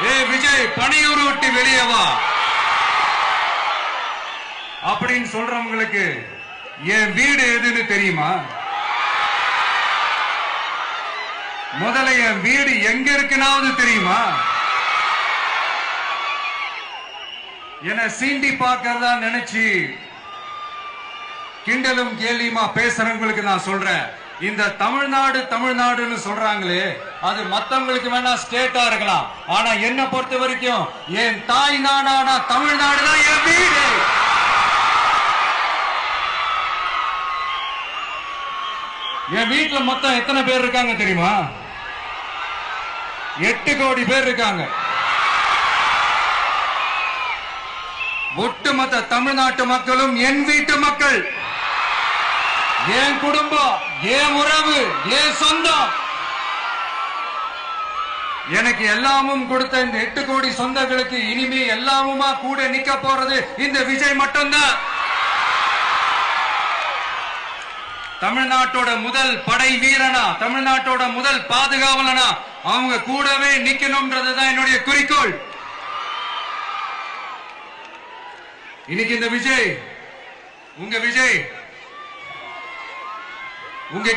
ஏ விஜய் பணியூர் விட்டு வெளியே வா அப்படின்னு சொல்றவங்களுக்கு என் வீடு எதுன்னு தெரியுமா? முதல்ல என் வீடு எங்க இருக்குனாவது தெரியுமா? என சீண்டி பார்க்கறதா நினைச்சு கிண்டலும் கேலியுமா பேசுறவங்களுக்கு நான் சொல்றேன், இந்த தமிழ்நாடு தமிழ்நாடுன்னு சொல்றாங்களே, அது மத்தவங்களுக்கு வேணா ஸ்டேட்டா இருக்கலாம். ஆனா என்ன பொறுத்த வரைக்கும் என் தாய் நாடான தமிழ்நாடு தான் என் வீடு. என் வீட்டுல மொத்தம் எத்தனை பேர் இருக்காங்க தெரியுமா? 8 கோடி பேர் இருக்காங்க. ஒட்டுமொத்த தமிழ்நாட்டு மக்களும் என் வீட்டு மக்கள், என் குடும்பம், என் உறவு, என் சொந்தம். எனக்கு எல்லாமும் கொடுத்த இந்த 8 கோடி சொந்தங்களுக்கு இனிமே எல்லாமுமா கூட நிக்க போறது இந்த விஜய் மட்டும்தான். தமிழ்நாட்டோட முதல் படை வீரனா, தமிழ்நாட்டோட முதல் பாதுகாவலனா அவங்க கூடவே நிக்கணும்ன்றதுதான் என்னுடைய குறிக்கோள். இன்னைக்கு இந்த விஜய், உங்க விஜய், உங்க